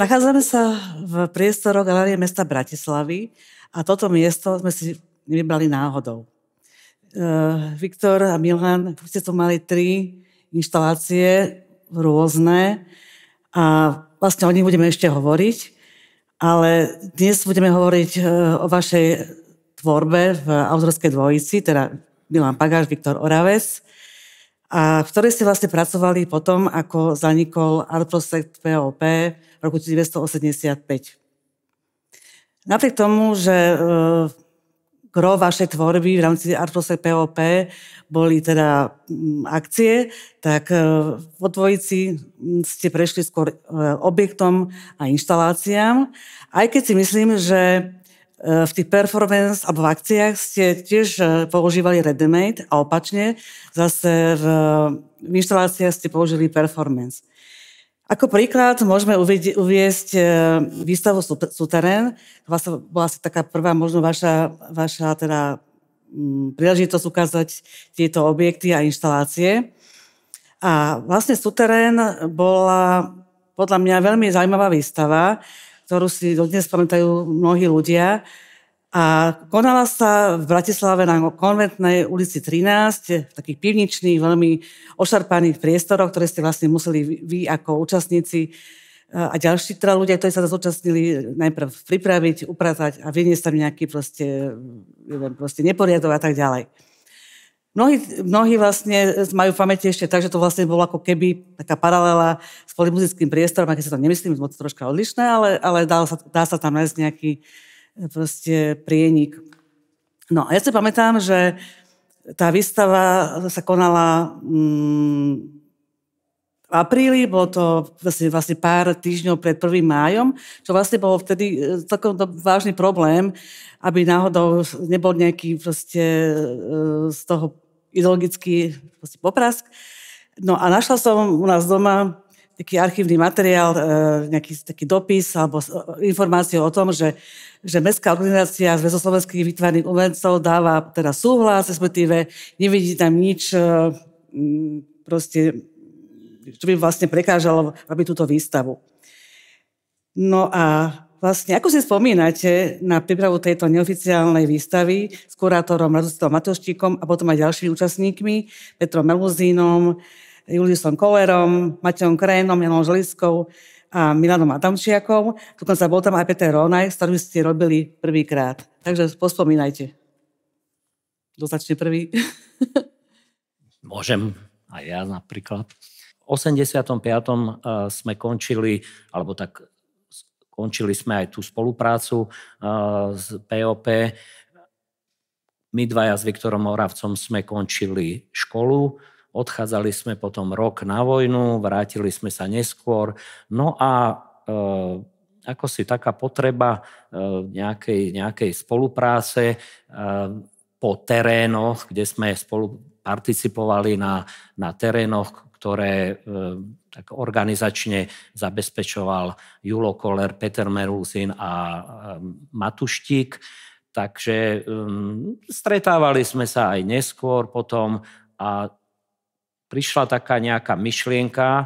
Nachádzame sa v priestoroch Galérie mesta Bratislavy a toto miesto sme si nevybrali náhodou. Viktor a Milan, ste tu mali 3 inštalácie rôzne a vlastne o nich budeme ešte hovoriť, ale dnes budeme hovoriť o vašej tvorbe v autorskej dvojici, teda Milan Pagáš, Viktor Oraves, a v ktorej ste vlastne pracovali potom, ako zanikol Art Project POP v roku 1985. Napriek tomu, že gro vašej tvorby v rámci Art Project POP boli teda akcie, tak vo dvojici ste prešli skôr objektom a inštaláciám. Aj keď si myslím, že v tých performance alebo v akciách ste tiež používali ready-made a opačne zase v inštaláciách ste použili performance. Ako príklad môžeme uviesť výstavu Suterén. Bola asi taká prvá možno vaša teda príležitosť ukázať tieto objekty a inštalácie. A vlastne Suterén bola podľa mňa veľmi zaujímavá výstava, ktorú si dodnes pamätajú mnohí ľudia. A konala sa v Bratislave na Konventnej ulici 13, v takých pivničných, veľmi ošarpaných priestoroch, ktoré ste vlastne museli vy ako účastníci a ďalší teda ľudia, ktorí sa zúčastnili, najprv pripraviť, upratať a vyniesť tam nejaký proste neporiadok a tak ďalej. Mnohí vlastne majú v pamäti ešte tak, že to vlastne bolo ako keby taká paralela s polymuzickým priestorom, aké sa tam nemyslím, moc troška odlišné, ale dá sa tam nájsť nejaký proste prienik. No a ja si pamätám, že tá výstava sa konala v apríli, bolo to vlastne pár týždňov pred 1. májom, čo vlastne bolo vtedy celkom vážny problém, aby náhodou nebol nejaký proste z toho ideologický poprask. No a našla som u nás doma taký archívny materiál, nejaký taký dopis alebo informáciu o tom, že Mestská organizácia Zväzoslovenských výtvarných umelcov dáva teda súhlas, respektíve nevidí tam nič proste, čo by vlastne prekážalo robiť túto výstavu. No a vlastne, ako si spomínate na prípravu tejto neoficiálnej výstavy s kurátorom Radostom Matoštíkom a potom aj ďalšími účastníkmi, Petrom Meluzínom, Juliusom Kollerom, Matejom Krénom, Janom Želiskou a Milanom Adamčiakom. Dokonca bol tam aj Peter Ronaj, s ktorým ste robili prvýkrát. Takže pospomínajte. Kto začne prvý? Môžem aj ja napríklad. V 85. sme končili, alebo tak končili sme aj tú spoluprácu s POP. My dvaja s Viktorom Oravcom sme končili školu, odchádzali sme potom rok na vojnu, vrátili sme sa neskôr. No a ako si taká potreba nejakej spolupráce po terénoch, kde sme spolu participovali na terénoch, ktoré tak organizačne zabezpečoval Julo Koller, Peter Meluzín a Matuštík. Takže stretávali sme sa aj neskôr potom a prišla taká nejaká myšlienka,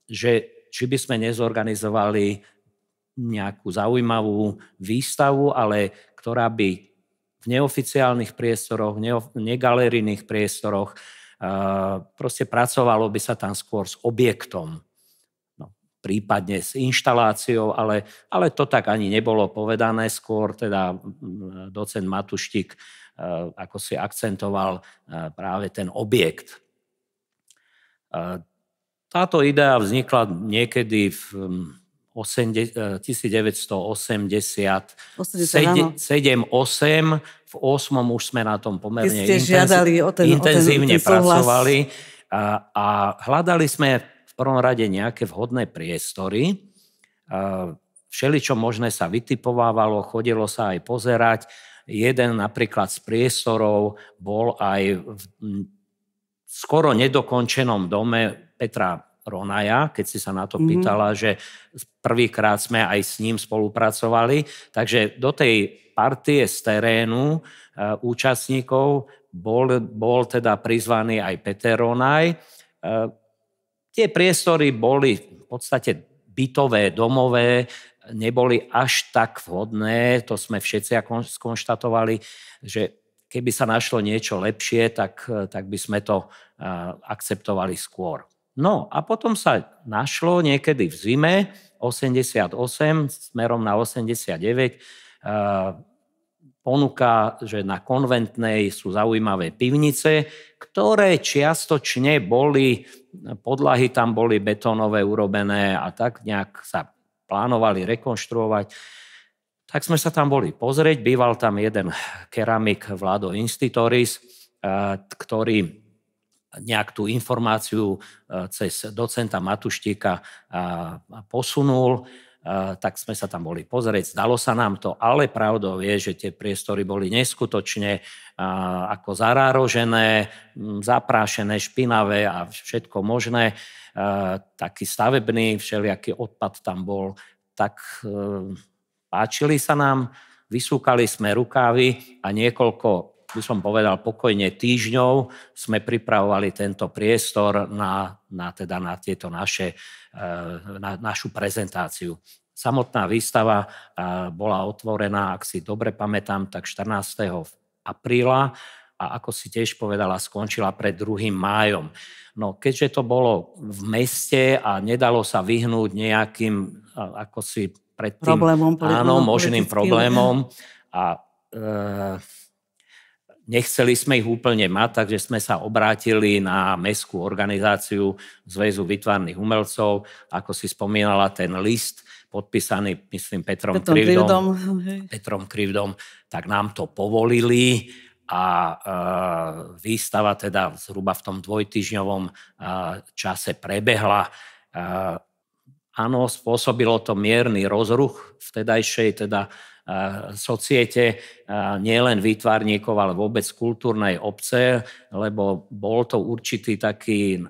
že či by sme nezorganizovali nejakú zaujímavú výstavu, ale ktorá by v neoficiálnych priestoroch, negalerijných priestoroch proste pracovalo by sa tam skôr s objektom, no, prípadne s inštaláciou, ale to tak ani nebolo povedané, skôr teda docent Matuštík ako si akcentoval práve ten objekt. Táto idea vznikla niekedy v 1980, 7-8, v 8. už sme na tom pomerne intenzívne pracovali a hľadali sme v prvom rade nejaké vhodné priestory. Všeličo možné sa vytipovávalo, chodilo sa aj pozerať. Jeden napríklad z priestorov bol aj v skoro nedokončenom dome Petra Ronaja, keď si sa na to pýtala, že prvýkrát sme aj s ním spolupracovali. Takže do tej partie z terénu účastníkov bol teda prizvaný aj Peter Ronaj. Tie priestory boli v podstate bytové, domové neboli až tak vhodné. To sme všetci skonštatovali, že keby sa našlo niečo lepšie, tak by sme to akceptovali skôr. No a potom sa našlo niekedy v zime 88 smerom na 89 ponuka, že na Konventnej sú zaujímavé pivnice, ktoré čiastočne boli, podlahy tam boli betónové urobené a tak nejak sa plánovali rekonštruovať. Tak sme sa tam boli pozrieť. Býval tam jeden keramik Vlado Institoris, ktorý nejak tú informáciu cez docenta Matuštíka posunul. Tak sme sa tam boli pozrieť, zdalo sa nám to, ale pravdou je, že tie priestory boli neskutočne ako zarárožené, zaprášené, špinavé a všetko možné. Taký stavebný, všelijaký odpad tam bol. Tak páčili sa nám, vysúkali sme rukávy a niekoľko, by som povedal pokojne, týždňov sme pripravovali tento priestor na tieto našu prezentáciu. Samotná výstava bola otvorená, ak si dobre pamätám, tak 14. apríla a ako si tiež povedala, skončila pred 2. májom. No keďže to bolo v meste a nedalo sa vyhnúť nejakým, ako si predtým, možným problémom a nechceli sme ich úplne mať, takže sme sa obrátili na mestskú organizáciu Zväzu výtvarných umelcov. Ako si spomínala, ten list podpísaný, myslím, Petrom Krivdom, tak nám to povolili a výstava teda zhruba v tom dvojtýždňovom čase prebehla. Áno, spôsobilo to mierny rozruch vtedajšej teda societe, nielen výtvarníkov, ale vôbec kultúrnej obce, lebo bol to určitý taký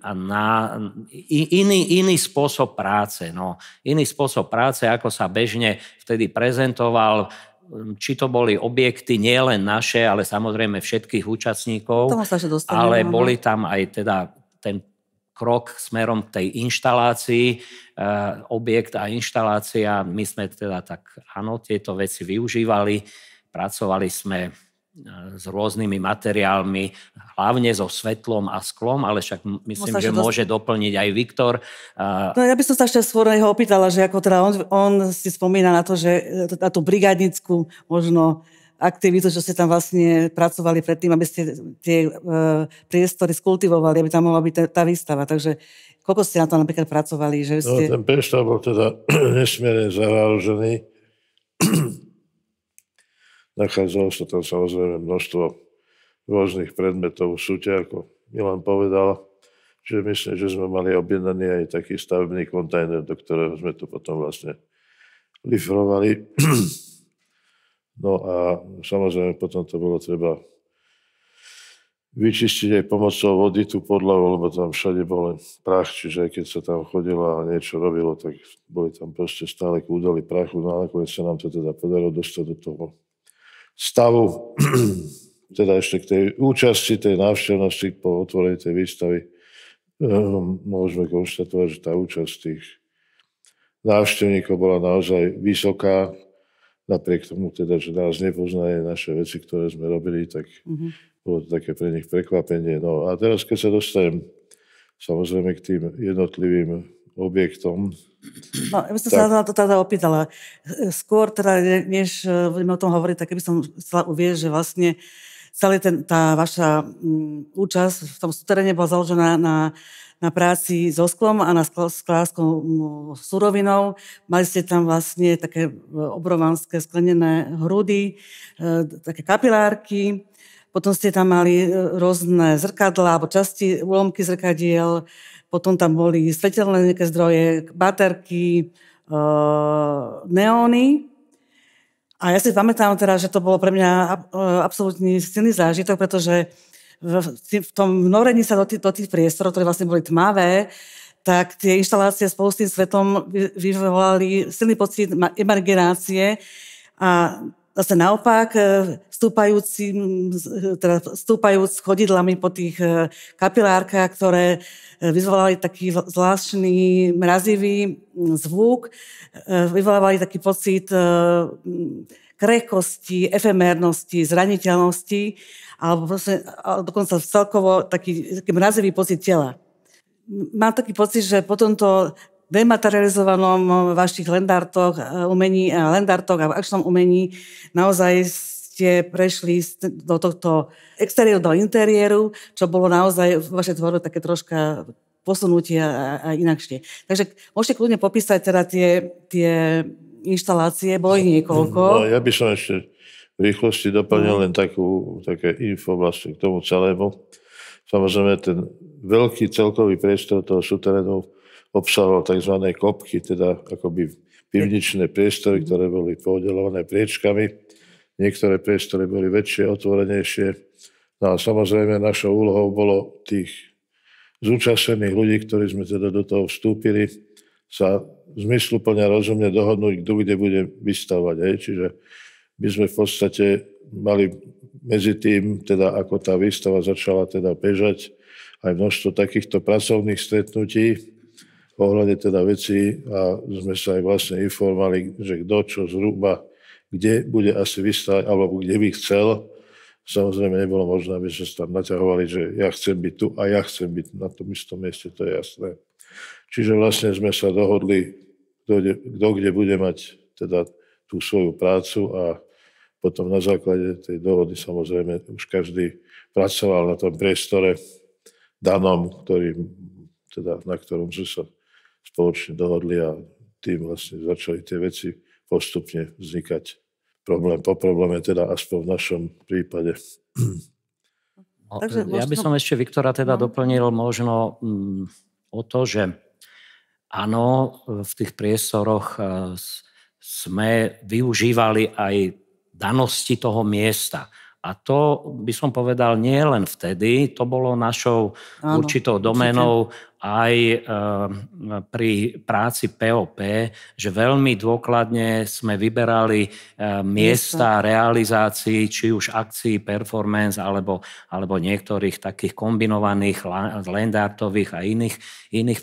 iný spôsob práce. No. Iný spôsob práce, ako sa bežne vtedy prezentoval, či to boli objekty nielen naše, ale samozrejme všetkých účastníkov, ale boli tam aj teda ten krok smerom k tej inštalácii, objekt a inštalácia. My sme teda tak, áno, tieto veci využívali, pracovali sme s rôznymi materiálmi, hlavne so svetlom a sklom, ale však myslím, že môže doplniť aj Viktor. No, ja by som sa ešte skôr jeho opýtala, že ako teda on si spomína na to, že na tú brigádnickú možno aktivitu, že ste tam vlastne pracovali predtým, aby ste tie priestory skultivovali, aby tam mohla byť tá výstava. Takže koľko ste na to napríklad pracovali? Že ste... No, ten priestor bol teda nesmierne zarážený. Nachádzalo sa tam samozrejme množstvo rôznych predmetov v súte, ako Milan povedal. Čiže myslím, že sme mali objednaný aj taký stavebný kontajner, do ktorého sme to potom vlastne lifrovali. No a samozrejme potom to bolo treba vyčistiť aj pomocou vody tú podlahu, lebo tam všade bol len prach, čiže aj keď sa tam chodilo a niečo robilo, tak boli tam proste stále kúdaly prachu. No a nakoniec sa nám to teda podarilo dostať do toho stavu, teda ešte k tej účasti, tej návštevnosti po otvorení tej výstavy. Môžeme konštatovať, že tá účasť tých návštevníkov bola naozaj vysoká. Napriek tomu teda, že nás nepoznajú naše veci, ktoré sme robili, tak bolo to také pre nich prekvapenie. No a teraz, keď sa dostanem samozrejme k tým jednotlivým objektom. No, ja by som sa na to teda opýtala. Skôr teda, než budeme o tom hovoriť, tak by som chcela uvieť, že vlastne celá tá vaša účasť v tom súteréne bola založená na práci so sklom a na sklárskou surovinou. Mali ste tam vlastne také obrovánske sklenené hrudy, také kapilárky. Potom ste tam mali rôzne zrkadlá alebo časti, úlomky zrkadiel. Potom tam boli svetelné nejaké zdroje, baterky, neóny. A ja si pamätám teda, že to bolo pre mňa absolútne silný zážitok, pretože v tom vnorení sa do tých priestorov, ktoré vlastne boli tmavé, tak tie inštalácie spolu s tým svetom vyvolali silný pocit imaginácie a zase naopak, stúpajúc chodidlami po tých kapilárkach, ktoré vyvolávali taký zvláštny mrazivý zvuk, vyvolávali taký pocit krehkosti, efemérnosti, zraniteľnosti, alebo dokonca celkovo taký mrazivý pocit tela. Mám taký pocit, že po tomto dematerializovanom vašich lendartoch a v akčnom umení naozaj ste prešli do tohto exteriéru do interiéru, čo bolo naozaj v vašej tvorbe také troška posunutie a inakšie. Takže môžete kľudne popísať teda tie inštalácie, bolo ich niekoľko. No, ja by som ešte v rýchlosti doplnil len také info vlastne k tomu celému. Samozrejme, ten veľký celkový priestor toho suterénu obsahoval tzv. Kopky, teda akoby pivničné priestory, ktoré boli podelované priečkami. Niektoré priestory boli väčšie, otvorenejšie. No a samozrejme našou úlohou bolo tých zúčastnených ľudí, ktorí sme teda do toho vstúpili, sa zmysluplne rozumne dohodnúť, kto kde bude vystavovať. Čiže my sme v podstate mali medzi tým, teda ako tá výstava začala teda bežať, aj množstvo takýchto pracovných stretnutí ohľadne teda vecí a sme sa aj vlastne informovali, že kto čo zhruba, kde bude asi vystavať, alebo kde by chcel. Samozrejme nebolo možné, aby sme sa tam naťahovali, že ja chcem byť tu a ja chcem byť na tom istom mieste, to je jasné. Čiže vlastne sme sa dohodli, kto kde bude mať teda tú svoju prácu a potom na základe tej dohody samozrejme už každý pracoval na tom priestore danom, na ktorom sme sa spoločne dohodli a tým vlastne začali tie veci postupne vznikať problém po probléme, teda aspoň v našom prípade. Ja by som ešte Viktora teda doplnil možno o to, že áno, v tých priestoroch sme využívali aj danosti toho miesta. A to by som povedal nie len vtedy, to bolo našou určitou doménou aj pri práci POP, že veľmi dôkladne sme vyberali miesta realizácií, či už akcií, performance, alebo niektorých takých kombinovaných landartových a iných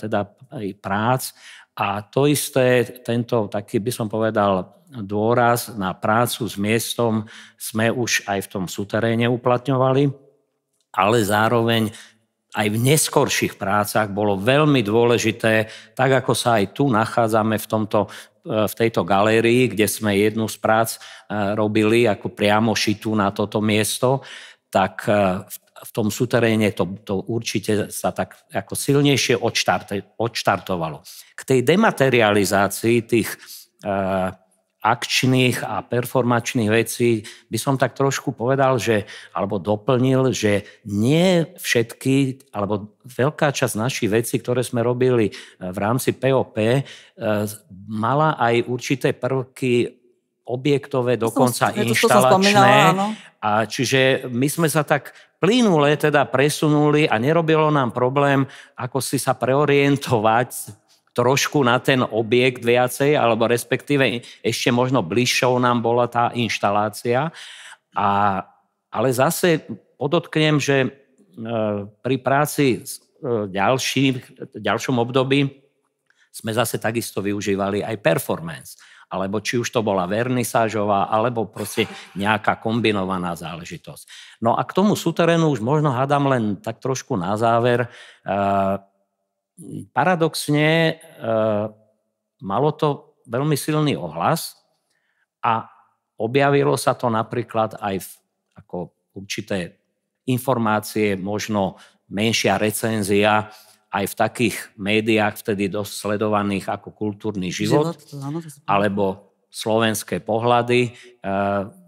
teda prác. A to isté, tento taký by som povedal dôraz na prácu s miestom sme už aj v tom suteréne uplatňovali, ale zároveň aj v neskorších prácach bolo veľmi dôležité, tak ako sa aj tu nachádzame v tejto galérii, kde sme jednu z prác robili ako priamo šitú na toto miesto, tak v tom suteréne to určite sa tak ako silnejšie odštartovalo. K tej dematerializácii tých akčných a performačných vecí by som tak trošku povedal, alebo doplnil, že nie všetky, alebo veľká časť našich vecí, ktoré sme robili v rámci POP, mala aj určité prvky objektové, dokonca inštalačné. A čiže my sme sa tak plynule teda presunuli a nerobilo nám problém, ako si sa preorientovať trošku na ten objekt viacej, alebo respektíve ešte možno bližšou nám bola tá inštalácia. Ale zase podotknem, že pri práci v ďalšom období sme zase takisto využívali aj performance. Alebo či už to bola vernisážová, alebo proste nejaká kombinovaná záležitosť. No a k tomu suterénu už možno hádam len tak trošku na záver. Paradoxne malo to veľmi silný ohlas a objavilo sa to napríklad aj ako určité informácie, možno menšia recenzia aj v takých médiách vtedy dosť sledovaných ako Kultúrny život alebo Slovenské pohľady.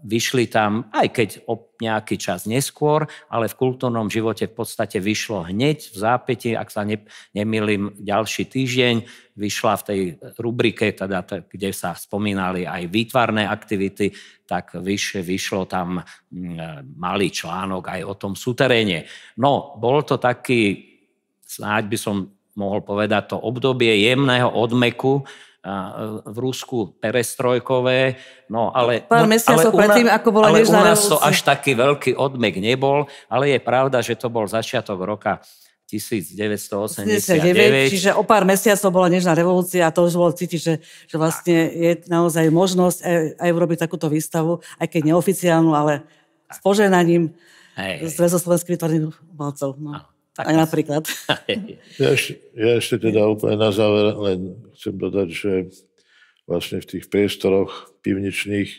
Vyšli tam, aj keď o nejaký čas neskôr, ale v Kultúrnom živote v podstate vyšlo hneď v zápäti, ak sa nemýlim, ďalší týždeň, vyšla v tej rubrike, teda, kde sa spomínali aj výtvarné aktivity, tak vyšlo tam malý článok aj o tom suteréne. No, bol to taký, snáď by som mohol povedať, to obdobie jemného odmeku v Rusku perestrojkové, no ale... Pár mesiacov predtým, ako bola nežná revolúcia. Ale u nás to až taký veľký odmek nebol, ale je pravda, že to bol začiatok roka 1989. Čiže o pár mesiacov bola nežná revolúcia a to už bolo cítiť, že vlastne je naozaj možnosť aj urobiť takúto výstavu, aj keď neoficiálnu, ale s poženaním Zväzu slovenských výtvarných umelcov. No. Aj napríklad. Ja ešte teda úplne na záver len chcem dodať, že vlastne v tých priestoroch pivničných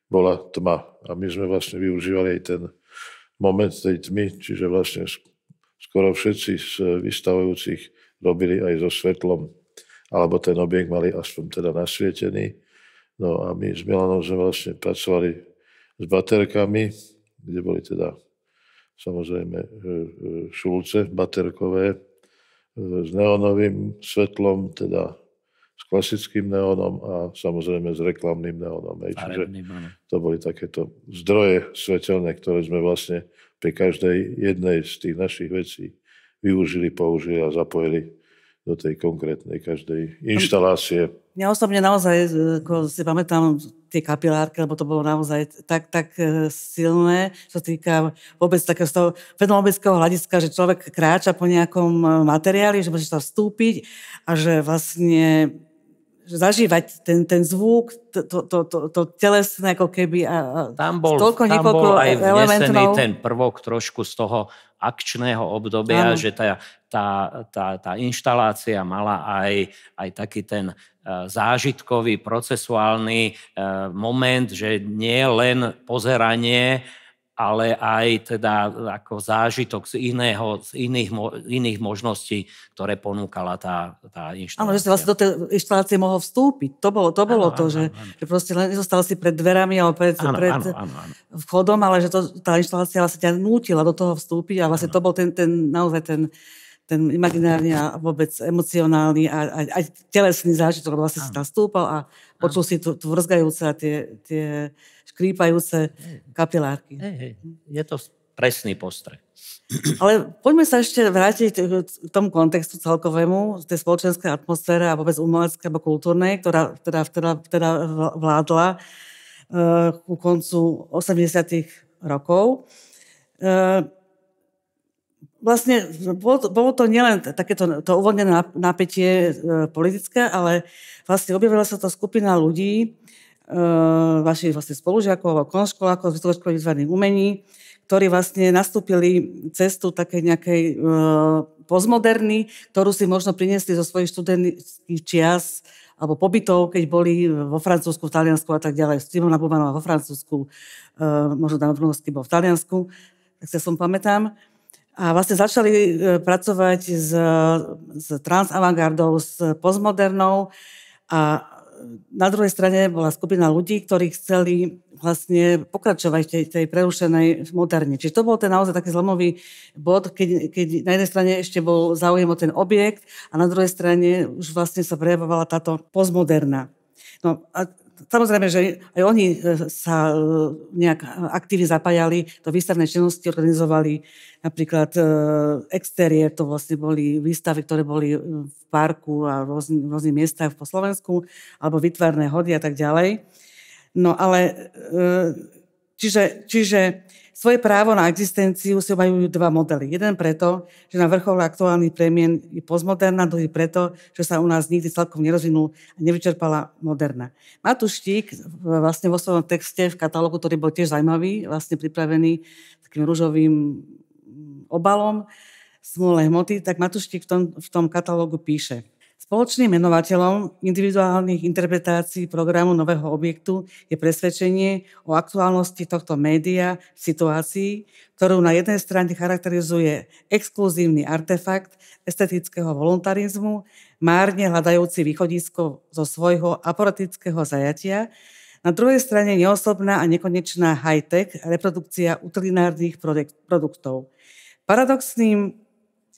bola tma. A my sme vlastne využívali aj ten moment tej tmy, čiže vlastne skoro všetci z vystavujúcich robili aj so svetlom, alebo ten objekt mali aspoň teda nasvietený. No a my s Milanom sme vlastne pracovali s baterkami, kde boli teda samozrejme šulce baterkové s neónovým svetlom, teda s klasickým neónom a samozrejme s reklamným neónom. Čiže to boli takéto zdroje svetelné, ktoré sme vlastne pri každej jednej z tých našich vecí využili, použili a zapojili do tej konkrétnej každej inštalácie. Ja osobne naozaj, ako si pamätám tie kapilárky, lebo to bolo naozaj tak silné, čo sa týka vôbec takého fenomenologického hľadiska, že človek kráča po nejakom materiáli, že môže sa vstúpiť a že vlastne zažívať ten zvuk, to telesné ako keby a tam bol aj vnesený ten prvok trošku z toho akčného obdobia, že tá inštalácia mala aj taký ten zážitkový, procesuálny moment, že nie len pozeranie, ale aj teda ako zážitok z iných možností, ktoré ponúkala tá inštalácia. Áno, že si vlastne do tej inštalácie mohol vstúpiť. To bolo to, že proste len nezostal si pred dverami alebo pred vchodom, ale že tá inštalácia vlastne ťa nútila do toho vstúpiť a vlastne to bol naozaj ten imaginárny a vôbec emocionálny a aj telesný zážitok, lebo vlastne si tam vstúpal a počul si tu vrzgajúce a tie škrípajúce kapilárky. Je to presný postreh. Ale poďme sa ešte vrátiť k tomu kontextu celkovému, tej spoločenskej atmosfére a vôbec umeleckej alebo kultúrnej, ktorá teda vládla ku koncu 80. rokov. Vlastne bolo to nielen takéto to uvoľnené napätie politické, ale vlastne objavila sa to skupina ľudí, vašich vlastne spolužiakov alebo konškolákov z vysokoškoly výtvarných umení, ktorí vlastne nastúpili cestu takej nejakej postmoderny, ktorú si možno priniesli zo svojich študentských čias alebo pobytov, keď boli vo Francúzsku, v Taliansku a tak ďalej. Simona Bubanová vo Francúzsku, možno Dan Brunovský bol v Taliansku, tak sa som pamätám. A vlastne začali pracovať s transavantgardou, s postmodernou a na druhej strane bola skupina ľudí, ktorí chceli vlastne pokračovať v tej prerušenej moderne. Čiže to bol ten naozaj taký zlomový bod, keď na jednej strane ešte bol záujem o ten objekt a na druhej strane už vlastne sa prejavovala táto postmoderna. No a samozrejme, že aj oni sa nejak aktívne zapájali do výstavnej činnosti, organizovali napríklad exteriér, to vlastne boli výstavy, ktoré boli v parku a v rôznych miestach po Slovensku, alebo výtvarné hody a tak ďalej. No ale, čiže svoje právo na existenciu si majú dva modely. Jeden preto, že na vrchole aktuálnych premien je postmoderná, druhý preto, že sa u nás nikdy celkom nerozvinul a nevyčerpala moderna. Matúš Štík vlastne vo svojom texte v katalógu, ktorý bol tiež zaujímavý, vlastne pripravený takým ružovým obalom smolnej hmoty, tak Matúš Štík v tom katalógu píše: Spoločným menovateľom individuálnych interpretácií programu nového objektu je presvedčenie o aktuálnosti tohto média v situácii, ktorú na jednej strane charakterizuje exkluzívny artefakt estetického voluntarizmu, márne hľadajúci východisko zo svojho aporatického zajatia, na druhej strane neosobná a nekonečná high-tech reprodukcia utilitárnych produktov. Paradoxným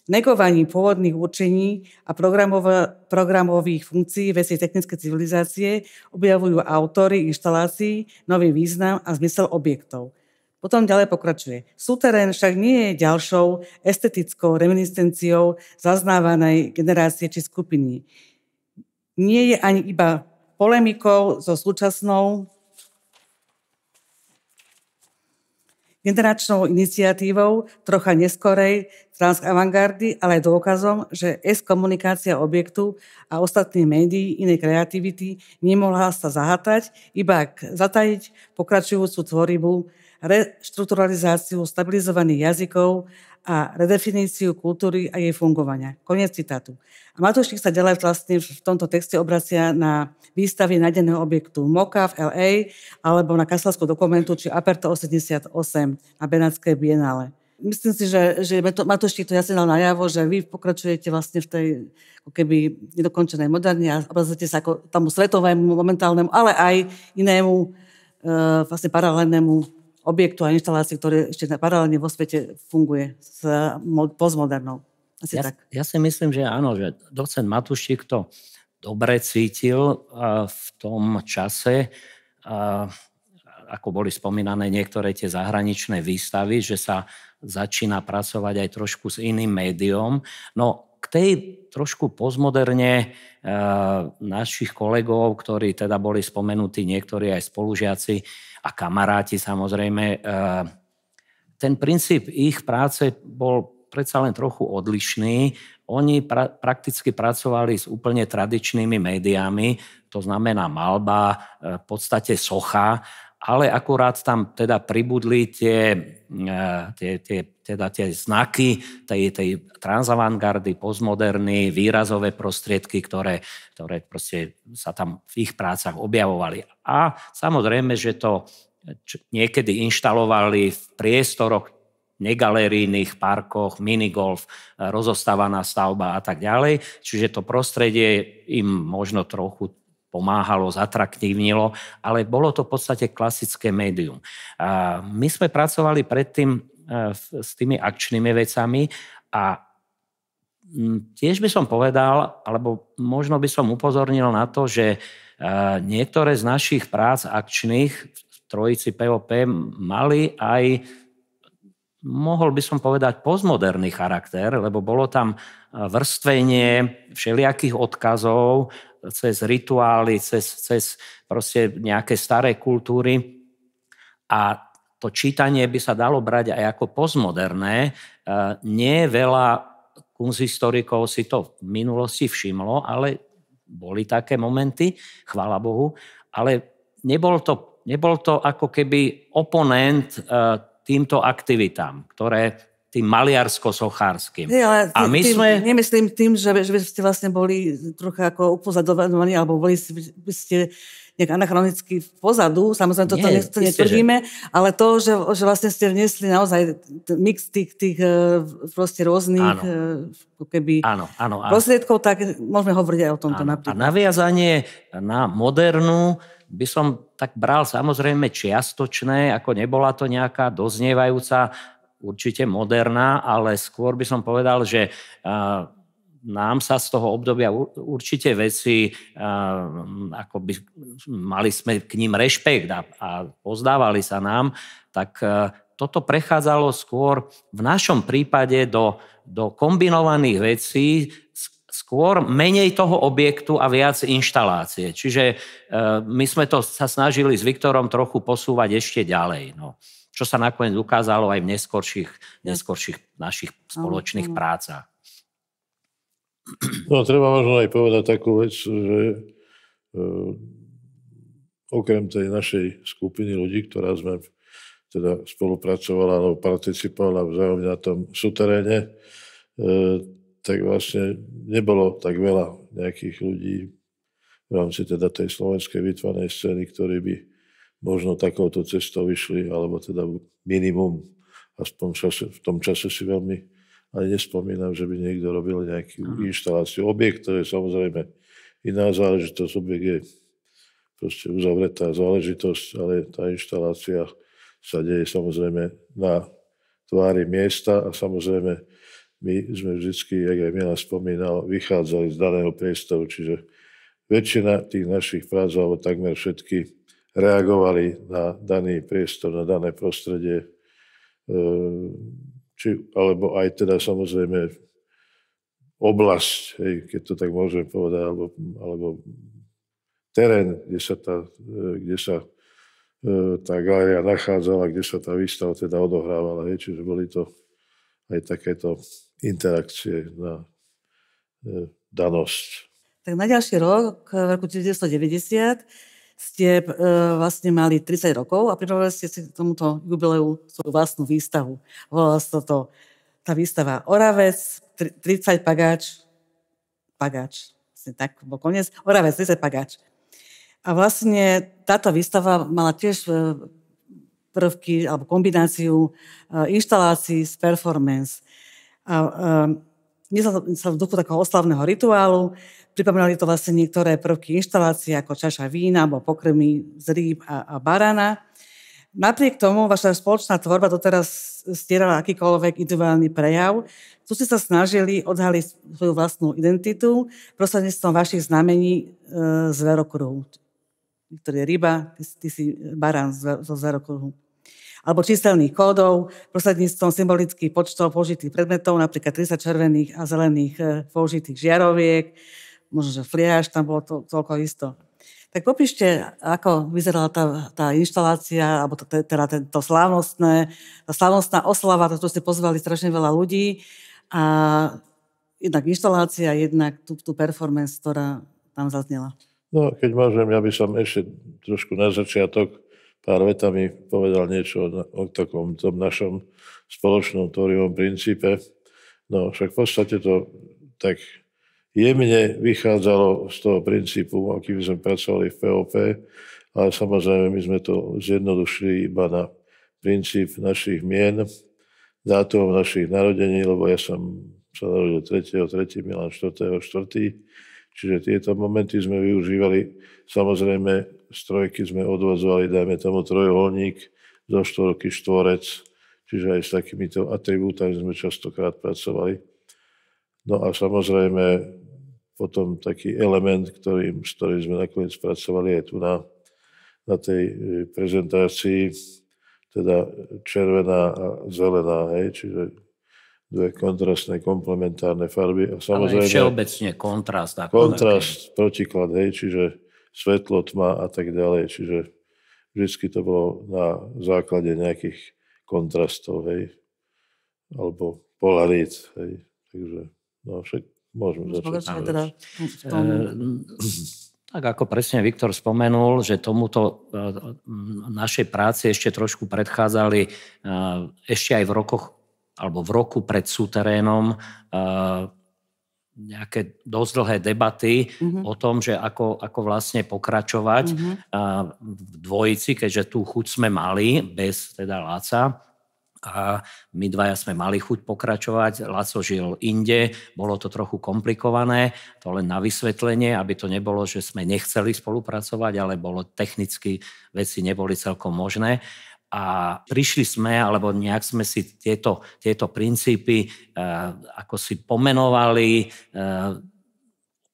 negovaním pôvodných určení a programových funkcií veci technickej civilizácie objavujú autori inštalácií nový význam a zmysel objektov. Potom ďalej pokračuje. Súterén však nie je ďalšou estetickou reminiscenciou zaznávanej generácie či skupiny. nie je ani iba polemikou so súčasnou generačnou iniciatívou trocha neskorej transavantgardy, ale aj dôkazom, že komunikácia objektu a ostatných médií inej kreativity nemohla sa zahatať, iba zatajiť pokračujúcu tvorbu, reštrukturalizáciu stabilizovaných jazykov a redefiníciu kultúry a jej fungovania. Koniec citátu. A Matúšik sa ďalej vlastne v tomto texte obracia na výstavy nájdeného objektu MoCA v LA alebo na Kastelskú dokumentu či Aperto 88 na Benátskej bienále. Myslím si, že Matúšik to jasne dal najavo, že vy pokračujete vlastne v tej ako keby nedokončenej moderne a obrazáte sa ako tomu svetovému, momentálnemu, ale aj inému vlastne paralelnému objektu a inštalácií, ktoré ešte paralelne vo svete funguje s postmodernou. Ja si myslím, že áno, že docent Matúšik to dobre cítil v tom čase, ako boli spomínané niektoré tie zahraničné výstavy, že sa začína pracovať aj trošku s iným médiom. No k tej trošku postmoderne našich kolegov, ktorí teda boli spomenutí, niektorí aj spolužiaci a kamaráti samozrejme, ten princíp ich práce bol predsa len trochu odlišný. Oni prakticky pracovali s úplne tradičnými médiami, to znamená malba, v podstate socha, ale akurát tam teda pribudli tie znaky tej transavantgardy, postmoderny, výrazové prostriedky, ktoré proste sa tam v ich prácach objavovali. A samozrejme, že to niekedy inštalovali v priestoroch, negalerijných parkoch, minigolf, rozostávaná stavba a tak ďalej. Čiže to prostredie im možno trochu pomáhalo, zatraktívnilo, ale bolo to v podstate klasické médium. My sme pracovali predtým s tými akčnými vecami a tiež by som povedal, alebo možno by som upozornil na to, že niektoré z našich prác akčných v trojici POP mali aj, mohol by som povedať, postmoderný charakter, lebo bolo tam vrstvenie všelijakých odkazov cez rituály, cez proste nejaké staré kultúry. A to čítanie by sa dalo brať aj ako postmoderné. Nie veľa kunsthistorikov si to v minulosti všimlo, ale boli také momenty, chvála Bohu. Ale nebol to ako keby oponent týmto aktivitám, ktoré tým maliarsko-sochárskym. A my nemyslím tým, že ste vlastne boli trocha ako upozadovaní, alebo by ste nejak anachronicky pozadu, samozrejme toto netvrdíme, ale to, že vlastne ste vniesli naozaj mix tých proste rôznych keby prostriedkov, tak môžeme hovoriť aj o tomto napríklad. A naviazanie na modernu by som tak bral samozrejme čiastočné, ako nebola to nejaká doznievajúca určite moderná, ale skôr by som povedal, že nám sa z toho obdobia určite veci, ako by mali sme k ním rešpekt a pozdávali sa nám, tak toto prechádzalo skôr v našom prípade do kombinovaných vecí, skôr menej toho objektu a viac inštalácie. Čiže my sme to sa snažili s Viktorom trochu posúvať ešte ďalej. No. Čo sa nakoniec ukázalo aj v neskorších našich spoločných prácach. No, treba možno aj povedať takú vec, že okrem tej našej skupiny ľudí, ktorá sme teda spolupracovala alebo participovala vzájomne na tom suteréne, tak vlastne nebolo tak veľa nejakých ľudí v rámci teda tej slovenskej výtvarnej scény, ktorí by možno takouto cestou vyšli, alebo teda minimum, aspoň v tom čase si veľmi ani nespomínam, že by niekto robil nejakú inštaláciu. Objekt, to je samozrejme iná záležitosť, objekt je proste uzavretá záležitosť, ale tá inštalácia sa deje samozrejme na tvári miesta a samozrejme my sme vždycky, jak aj Milan spomínal, vychádzali z daného priestoru, čiže väčšina tých našich prác, alebo takmer všetky, reagovali na daný priestor, na dané prostredie, alebo aj teda samozrejme oblasť, hej, keď to tak môžem povedať, alebo terén, kde sa tá galéria nachádzala, kde sa tá výstava teda odohrávala. Hej, čiže boli to aj takéto interakcie na danosť. Tak na ďalší rok, v roku 1990, ste vlastne mali 30 rokov a pripravili ste si k tomuto jubileu svoju vlastnú výstavu. Volala sa tá výstava Oravec, 30 pagáč, vlastne tak bol koniec, Oravec, 30 pagáč. A vlastne táto výstava mala tiež prvky alebo kombináciu inštalácií z performance. A sa v duchu takého oslavného rituálu. Pripomínali to vlastne niektoré prvky inštalácie, ako čaša vína, alebo pokrmy z rýb a barana. Napriek tomu vaša spoločná tvorba doteraz stierala akýkoľvek individuálny prejav. Tu ste sa snažili odhaliť svoju vlastnú identitu prostredníctvom vašich znamení zverokruhu. Ktorý je ryba, ty si barán zo zverokruhu. Alebo číselných kódov, prostredníctvom symbolických počtov použitých predmetov, napríklad 30 červených a zelených použitých žiaroviek, možno, že fliaž, tam bolo to toľko isto. Tak popíšte, ako vyzerala tá inštalácia, alebo tá slávnostná oslava, to ste pozvali strašne veľa ľudí a jednak inštalácia, jednak tú performance, ktorá tam zaznela. No, keď môžem, ja by som ešte trošku na začiatok pár vetami povedal niečo o takom tom našom spoločnom tvorivom princípe. No, však v podstate to tak jemne vychádzalo z toho princípu, akým sme pracovali v POP, ale samozrejme my sme to zjednodušili iba na princíp našich mien, dátumov našich narodení, lebo ja som sa narodil 3.3., Milan 4.4., čiže tieto momenty sme využívali. Samozrejme, z trojky sme odvozovali, dajme tomu trojuholník, zo štvorky štvorec, čiže aj s takýmito atribútami sme častokrát pracovali. No a samozrejme, potom taký element, s ktorým sme nakoniec pracovali aj tu na tej prezentácii, teda červená a zelená, hej, čiže dve kontrastné, komplementárne farby. A samozrejme, ale všeobecne kontrast. protiklad, hej, čiže svetlo, tma a tak ďalej. Čiže vždycky to bolo na základe nejakých kontrastov, hej, alebo polarít, hej. Takže, no však môžeme začať. Tak ako presne Viktor spomenul, že tomuto našej práci ešte trošku predchádzali ešte aj v rokoch alebo v roku pred súterénom nejaké dosť dlhé debaty o tom, že ako vlastne pokračovať v dvojici, keďže tú chuť sme mali bez teda Láca. A my dvaja sme mali chuť pokračovať. Laco žil inde, bolo to trochu komplikované, to len na vysvetlenie, aby to nebolo, že sme nechceli spolupracovať, ale bolo technicky veci neboli celkom možné. A prišli sme, alebo nejak sme si tieto princípy ako si pomenovali,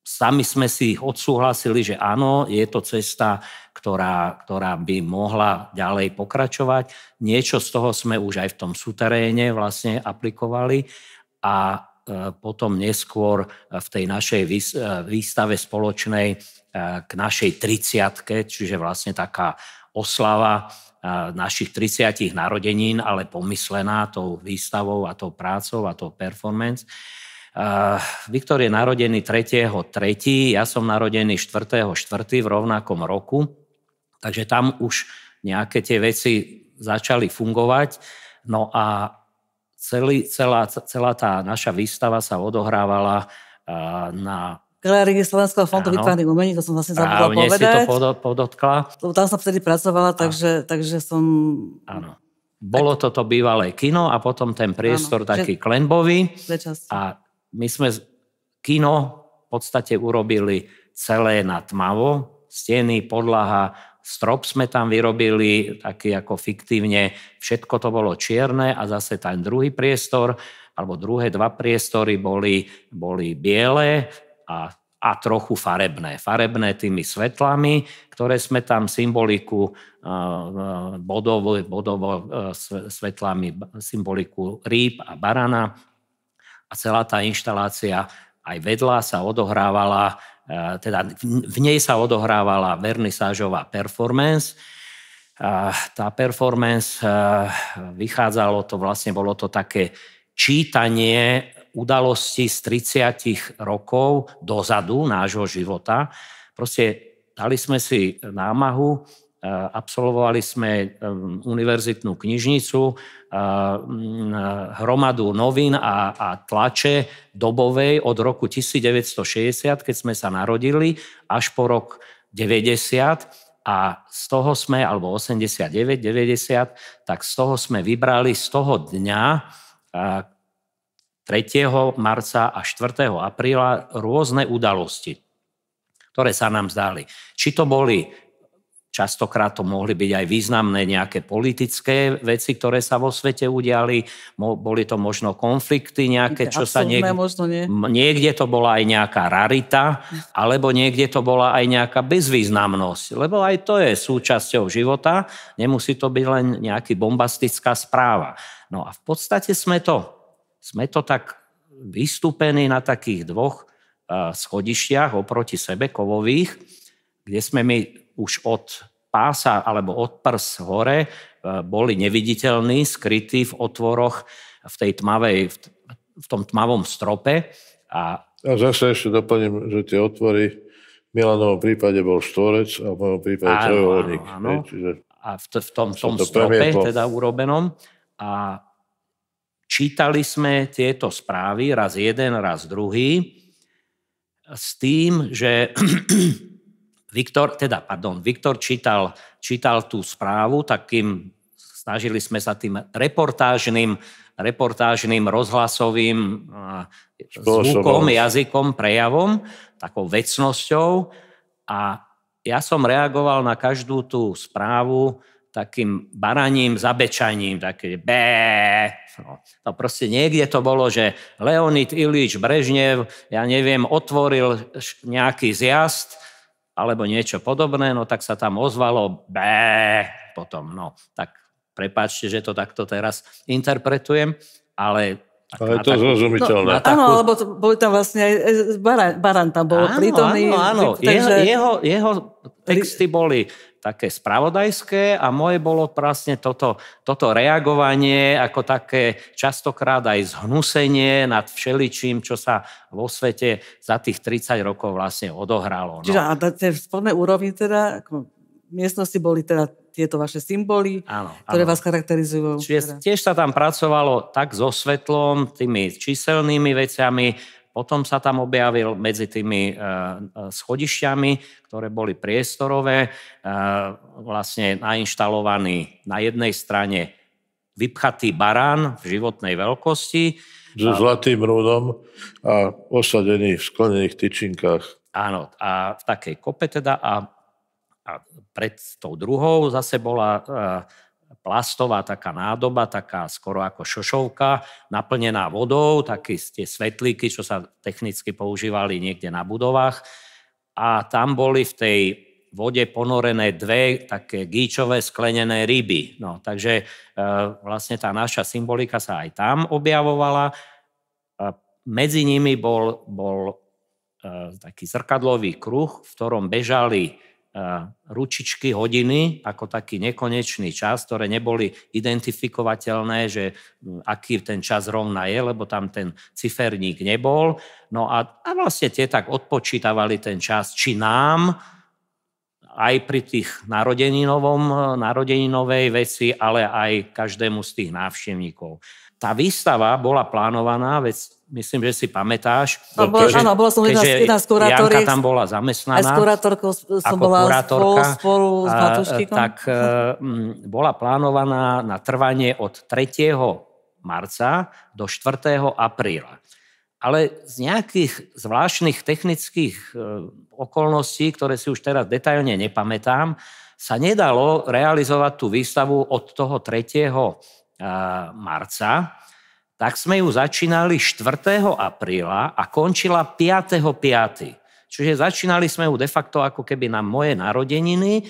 sami sme si ich odsúhlasili, že áno, je to cesta, ktorá by mohla ďalej pokračovať. Niečo z toho sme už aj v tom suteréne vlastne aplikovali a potom neskôr v tej našej výstave spoločnej k našej 30-ke, čiže vlastne taká oslava našich 30 narodenín, ale pomyslená tou výstavou a tou prácou a tou performance. Viktor je narodený 3.3., ja som narodený 4.4. v rovnakom roku, takže tam už nejaké tie veci začali fungovať. No a celá tá naša výstava sa odohrávala na Galérii Slovenského fondu výtvarných umení, to som vlastne zabudla povedať. Právne si to podotkla. Tam som vtedy pracovala, takže som... Áno. Bolo toto bývalé kino a potom ten priestor taký klenbový. A my sme kino v podstate urobili celé na tmavo. Steny, podlaha, strop sme tam vyrobili taký ako fiktívne. Všetko to bolo čierne a zase ten druhý priestor, alebo druhé dva priestory boli biele, a trochu farebné. Farebné tými svetlami, ktoré sme tam symboliku bodovo svetlami, symboliku rýb a barana. A celá tá inštalácia, aj vedľa sa odohrávala, teda v nej sa odohrávala vernisážová performance. Tá performance vychádzalo to, vlastne bolo to také čítanie udalostí z 30 rokov dozadu nášho života. Proste dali sme si námahu, absolvovali sme univerzitnú knižnicu, hromadu novín a tlače dobovej od roku 1960, keď sme sa narodili, až po rok 90 a z toho sme, alebo 89, 90, tak z toho sme vybrali z toho dňa 3. marca a 4. apríla rôzne udalosti, ktoré sa nám zdali. Či to boli, častokrát to mohli byť aj významné nejaké politické veci, ktoré sa vo svete udiali, boli to možno konflikty nejaké, čo sa niekde to bola aj nejaká rarita, alebo niekde to bola aj nejaká bezvýznamnosť, lebo aj to je súčasťou života, nemusí to byť len nejaká bombastická správa. No a v podstate sme to tak vystúpení na takých 2 schodištiach oproti sebe, kovových, kde sme my už od pása alebo od prs hore boli neviditeľní, skrytí v otvoroch v tom tmavom strope. A zase ešte doplním, že tie otvory v Milanovom prípade bol štvorec a v mojom prípade trojuholník. A v tom strope teda urobenom. A čítali sme tieto správy, raz jeden, raz druhý, s tým, že Viktor čítal tú správu, takým snažili sme sa tým reportážnym rozhlasovým zvukom, jazykom, prejavom, takou vecnosťou a ja som reagoval na každú tú správu takým baraním, zabečaním, také bé. No proste niekde to bolo, že Leonid Ilič Brežnev, ja neviem, otvoril nejaký zjazd, alebo niečo podobné, no tak sa tam ozvalo bé potom. No tak prepáčte, že to takto teraz interpretujem, ale... Ale je to zrozumiteľné. Áno, lebo boli tam vlastne aj Baran tam bol prítomný. Áno. Takže... Jeho texty boli také spravodajské a moje bolo vlastne toto reagovanie ako také častokrát aj zhnusenie nad všeličím, čo sa vo svete za tých 30 rokov vlastne odohralo. No. Čiže a na tej spodnej úrovni teda, v miestnosti boli teda tieto vaše symboly, ktoré vás charakterizujú. Čiže tiež sa tam pracovalo tak so svetlom, tými číselnými veciami, potom sa tam objavil medzi tými schodišťami, ktoré boli priestorové, vlastne nainštalovaný na jednej strane vypchatý barán v životnej veľkosti. So zlatým rúdom a osadený v sklenených tyčinkách. Áno, a v takej kope teda a pred tou druhou zase bola plastová taká nádoba, taká skoro ako šošovka, naplnená vodou, také tie svetlíky, čo sa technicky používali niekde na budovách. A tam boli v tej vode ponorené 2 také gíčové sklenené ryby. No, takže vlastne tá naša symbolika sa aj tam objavovala. Medzi nimi bol taký zrkadlový kruh, v ktorom bežali ručičky, hodiny, ako taký nekonečný čas, ktoré neboli identifikovateľné, že aký ten čas rovna je, lebo tam ten ciferník nebol. No a vlastne tie tak odpočítavali ten čas, či nám aj pri tých narodeninovej veci, ale aj každému z tých návštevníkov. Tá výstava bola plánovaná, myslím, že si pamätáš. Áno, bola som jedna z kurátoriek. Janka tam bola zamestnaná. Aj s kurátorkou som bola spolu s Matúštikom. Tak bola plánovaná na trvanie od 3. marca do 4. apríla. Ale z nejakých zvláštnych technických okolností, ktoré si už teraz detailne nepamätám, sa nedalo realizovať tú výstavu od toho 3. marca, tak sme ju začínali 4. apríla a končila 5.5. Čiže začínali sme ju de facto ako keby na moje narodeniny,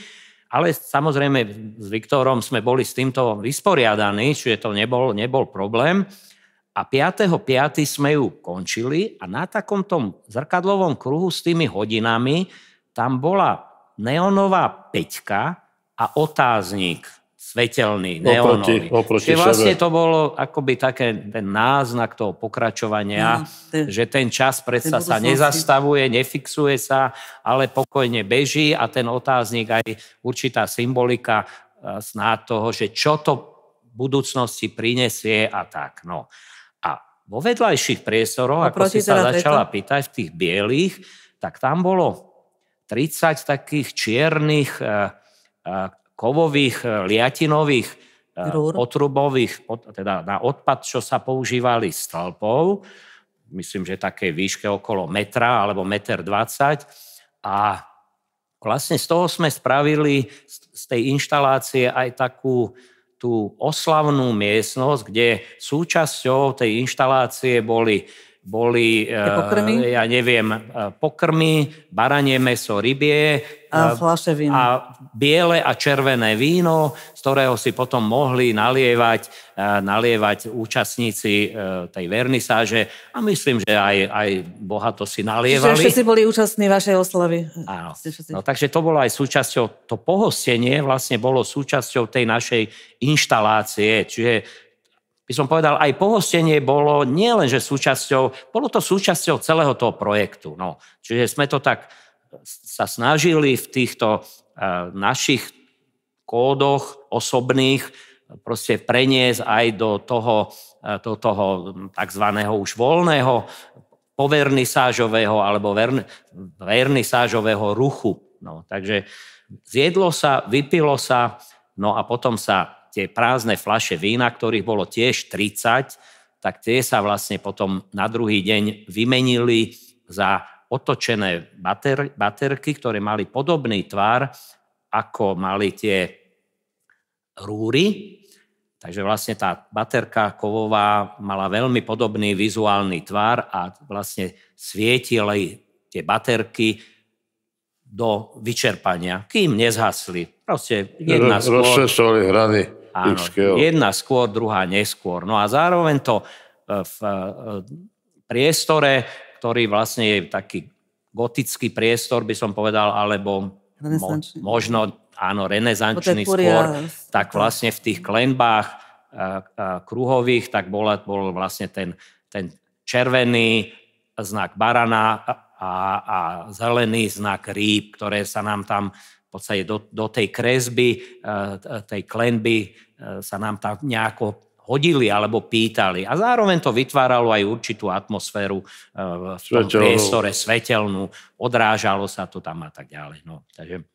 ale samozrejme s Viktorom sme boli s týmto vysporiadaní, čiže to nebol problém. A 5.5. sme ju končili a na takom tom zrkadlovom kruhu s tými hodinami tam bola neonová 5 a otáznik svetelný, neonový. Čiže vlastne to bolo akoby také ten náznak toho pokračovania, že ten čas predsa sa nezastavuje, nefixuje sa, ale pokojne beží a ten otáznik aj určitá symbolika snáď toho, že čo to v budúcnosti prinesie a tak. No. A vo vedľajších priestoroch, ako si sa začala pýtať, v tých bielých, tak tam bolo 30 takých čiernych kovových, liatinových, potrubových, teda na odpad, čo sa používali stĺpov, myslím, že také výške okolo metra alebo 1,20 m. A vlastne z toho sme spravili z tej inštalácie aj takú tú oslavnú miestnosť, kde súčasťou tej inštalácie boli pokrmy? Ja neviem, pokrmy, baranie mäso, rybie a fľaše víno. A biele a červené víno, z ktorého si potom mohli nalievať účastníci tej vernisáže. A myslím, že aj bohato si nalievali. Čiže všetci boli účastní vašej oslavy. Áno. No, takže to bolo aj súčasťou, to pohostenie vlastne bolo súčasťou tej našej inštalácie. Čiže by som povedal, aj pohostenie bolo nielenže súčasťou, bolo to súčasťou celého toho projektu. No. Čiže sme to tak sa snažili v týchto našich kódoch osobných proste preniesť aj do toho takzvaného už voľného povernisážového alebo vernisážového ruchu. No, takže zjedlo sa, vypilo sa, no a potom sa tie prázdne fľaše vína, ktorých bolo tiež 30, tak tie sa vlastne potom na druhý deň vymenili za otočené baterky, ktoré mali podobný tvar, ako mali tie rúry. Takže vlastne tá baterka kovová mala veľmi podobný vizuálny tvar a vlastne svietili tie baterky do vyčerpania, kým nezhasli. Proste jedna skôr. Rozšesovali hrany. Áno, jedna skôr, druhá neskôr. No a zároveň to v priestore, ktorý vlastne je taký gotický priestor, by som povedal, alebo možno áno, renesančný skôr, tak vlastne v tých klenbách kruhových, tak bol vlastne ten červený znak barana a zelený znak rýb, ktoré sa nám tam v podstate do tej kresby, tej klenby sa nám tam nejako hodili alebo pýtali. A zároveň to vytváralo aj určitú atmosféru v tom priestore, svetelnú, odrážalo sa to tam a tak ďalej. No, takže...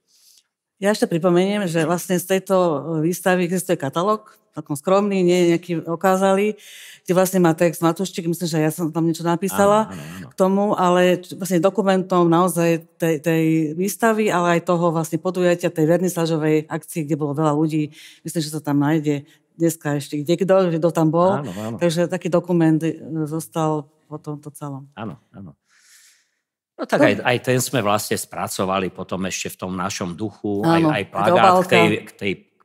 Ja ešte pripomeniem, že vlastne z tejto výstavy existuje katalóg, takom skromný, nie nejaký okázalý, kde vlastne má text Matúščík, myslím, že ja som tam niečo napísala k tomu, ale vlastne dokumentom naozaj tej výstavy, ale aj toho vlastne podujatia, tej vernisážovej akcii, kde bolo veľa ľudí. Myslím, že sa tam nájde dneska ešte kto tam bol. Áno. Takže taký dokument zostal po tomto celom. Áno. No tak aj ten sme vlastne spracovali potom ešte v tom našom duchu. Áno, aj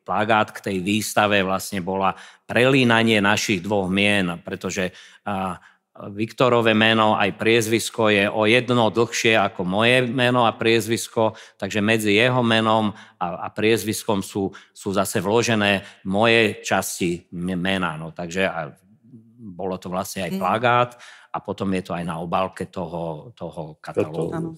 plagát k tej výstave vlastne bola prelínanie našich dvoch mien, pretože Viktorové meno aj priezvisko je o jedno dlhšie ako moje meno a priezvisko, takže medzi jeho menom a priezviskom sú zase vložené moje časti mena. No, takže bolo to vlastne aj plagát a potom je to aj na obálke toho katalógu.